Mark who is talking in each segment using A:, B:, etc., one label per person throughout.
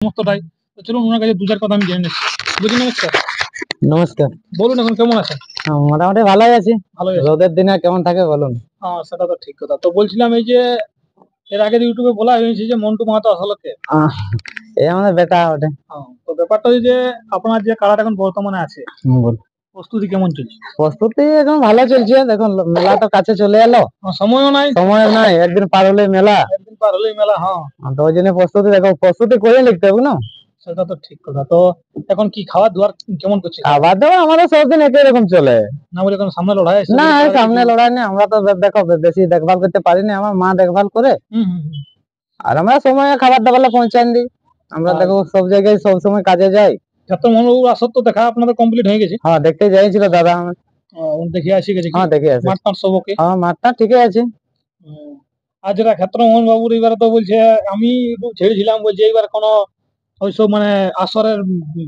A: সমস্তটাই। তো চলুন ওনার কাছে দু চার কথা আমি জেনে নিচ্ছি। বুঝি নমস্কার।
B: নমস্কার।
A: বলুন এখন কেমন আছেন?
B: মোটামুটি ভালোই আছি।
A: ভালোই আছেন?
B: রোদের দিনে কেমন থাকে বলুন?
A: সেটা তো ঠিক কথা। তো বলছিলাম এই যে এর আগে ইউটিউবে বলা হয়েছে যে মন্টু মাহাতো আসলে কে?
B: আহ, এই আমাদের বেটা ওটা।
A: তো ব্যাপারটা ওই যে আপনার যে কালার এখন বর্তমানে আছে,
B: বল।
A: প্রস্তুতি কেমন চলছে?
B: প্রস্তুতি এখন ভালো চলছে। দেখুন মেলা তো কাছে চলে এলো,
A: সময়ও নাই,
B: সময় নাই, একদিন পার হলে মেলা।
A: একদিন পার হলেই মেলা।
B: তো ওই জন্য প্রস্তুতি দেখো, প্রস্তুতি করে লিখতে হবে না।
A: সেটা তো ঠিক কথা। তো এখন কি খাওয়া দাওয়ার কেমন করছে?
B: খাবার দাবার আমাদের সবদিন একই রকম চলে।
A: না বলে এখন সামনে লড়াই আছে?
B: না, সামনে লড়াই নেই। আমরা তো দেখো বেশি দেখভাল করতে পারিনি, আমার মা দেখভাল করে। আর আমরা সময় খাবার দাবার পৌঁছান দিই। আমরা দেখো সব জায়গায় সব সময় কাজে যাই।
A: মনোবাবুর আসর তো দেখা আপনাদের কমপ্লিট হয়ে গেছে?
B: হ্যাঁ, দেখতে যাইছিল দাদা।
A: দেখে আসি গেছে?
B: হ্যাঁ, দেখে আসি।
A: মাঠ সব ওকে?
B: হ্যাঁ, মাঠটা ঠিকই আছে।
A: আর যেটা ক্ষেত্রমোহন বাবুর এবারে তো বলছে, আমি ছেড়েছিলাম, বলছে এইবার কোনো ওইসব মানে আসরের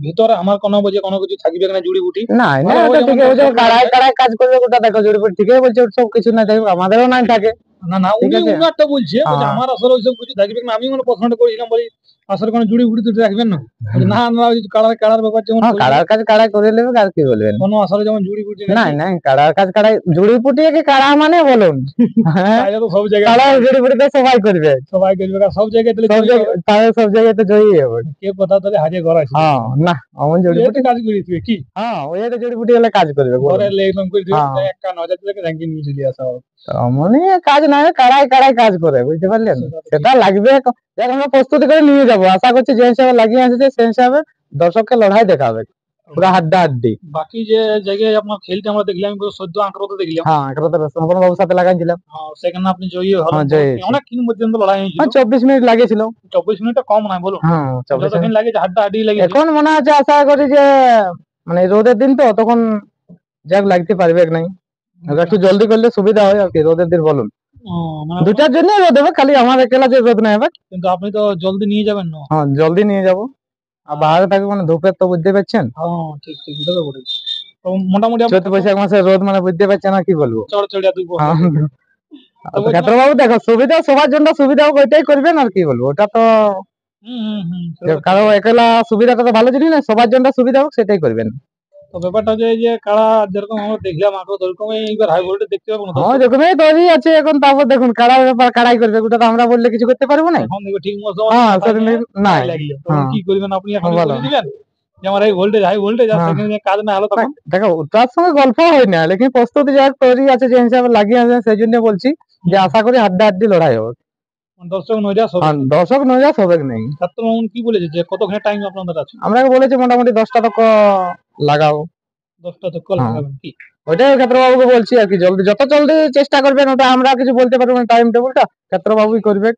A: ভিতরে আমার কোনো বলছে কোনো কিছু থাকবে না, জুড়িবুটি
B: না না, ওটা ঠিক আছে। কাড়াই কাড়াই কাজ করবে, ওটা দেখো জড়িপুর ঠিকই বলছে। সব কিছু না থাকবে, আমাদেরও নাই থাকে।
A: না না, উনি উনারটা বলছে আমার আসলে ওইসব কিছু থাকবে না। আমি মানে প্রশ্নটা করেছিলাম, বলি আসলে কোনো জুড়িবুটি তো রাখবেন না? না না, কাড়ার কাড়ার ব্যাপার যেমন
B: কাড়ার কাজ কাড়াই করে নেবে, আর কি বলবেন।
A: কোনো আসলে যেমন জুড়িবুটি
B: না না, কাড়ার কাজ কাড়াই। জুড়িপুটি কি কাড়া মানে বলুন?
A: সব জায়গায়
B: কাড়ার জুড়িপুটি তো সবাই করবে,
A: সবাই করবে, সব জায়গায়
B: সব জায়গায় তো জয়ী হবে।
A: কে কথা তাহলে হাজির করা আছে?
B: না, অমন জড়িপুটি
A: কাজ করে দিবে কি?
B: ওই একটা জড়িপুটি হলে কাজ করবে,
A: ঘরে একদম করে দিবে, একটা নজর থেকে র্যাঙ্কিং নিয়ে চলে আসা হবে।
B: অমনি কাজ না, কাড়াই কাড়াই কাজ করে, বুঝতে পারলেন? সেটা লাগবে। আমরা প্রস্তুতি করে নিয়ে যাবো, আশা করছি যে হিসাবে লাগিয়ে আসছে সেই হিসাবে দর্শককে লড়াই দেখাবে, পুরো হাড্ডা হাড্ডি।
A: বাকি যে জায়গায় আপনার খেলতে আমরা দেখলাম, সদ্য আঁকড়াতে দেখলাম।
B: আঁকড়াতে রতন বাবুর সাথে লাগাইছিলাম।
A: সেখানে আপনি জয়ী হলেন। অনেক দিন পর্যন্ত লড়াই হয়েছিল।
B: 24 মিনিট লাগিয়েছিল।
A: 24 মিনিটটা কম নয় বলুন? যতদিন লাগে হাড্ডা হাড্ডি লাগে।
B: এখন মনে হচ্ছে, আশা করি যে মানে রোদের দিন তো তখন যাক লাগতে পারবে নাই। একটু জলদি করলে সুবিধা হয় আর কি। রোদের দিন বলুন, দুটার জন্য রোদ হবে, খালি আমার একলা যে রোদ নাই হবে।
A: কিন্তু আপনি তো জলদি নিয়ে যাবেন না?
B: জলদি নিয়ে যাবো। আর বাইরে থাকবে মানে ধূপের তো বুঝতে পারছেন।
A: ঠিক ঠিক, এটা তো বলেছি। তো মোটামুটি
B: চৈত্র বৈশাখ মাসের রোদ মানে বুঝতে পারছেন, আর কি বলবো।
A: চড়চড়িয়া দুই
B: ক্ষেত্রবাবু দেখো, সুবিধা সবার জন্য সুবিধা ওইটাই করবেন, আর কি বলবো। ওটা তো কারো একলা সুবিধাটা তো ভালো জিনিস না, সবার জন্য সুবিধা হোক সেটাই করবেন।
A: তো ব্যাপারটা যে কাড়া যেরকম আমরা দেখলাম আগে, ওরকমই এইবার হাই ভোল্টেজ দেখতে পাবো না?
B: ওরকমই তৈরি আছে এখন। তারপর দেখুন কাড়ার ব্যাপার কাড়াই করবে, ওটা তো আমরা বললে কিছু করতে পারবো না।
A: এখন দেখো ঠিক মতো
B: নাই
A: লাগলো, তখন কি করবেন আপনি? এখন বলে দিবেন যে আমার এই ভোল্টেজ হাই ভোল্টেজ, আর সেখানে কাজ না হলো তখন?
B: দেখো তার সঙ্গে গল্প হয় না, লেকিন প্রস্তুতি যা তৈরি আছে যে হিসাবে লাগিয়ে আছে, সেই জন্য বলছি যে আশা করি হাড্ডা হাড্ডি লড়াই হবে।
A: দর্শক নৈরাশ হবে?
B: দর্শক নৈরাশ হবে নাই।
A: ছাত্রমোহন কি বলেছে যে কতখানি টাইম আপনাদের আছে?
B: আমরা বলেছি মোটামুটি 10টা তক লাগাও।
A: 10টা তক লাগাবেন কি?
B: ওইটাই ক্ষেত্রবাবুকে বলছি আর কি। জলদি, যত জলদি চেষ্টা করবেন, ওটা আমরা কিছু বলতে পারবো না। টাইম টেবিলটা ক্ষেত্রবাবুই করবে।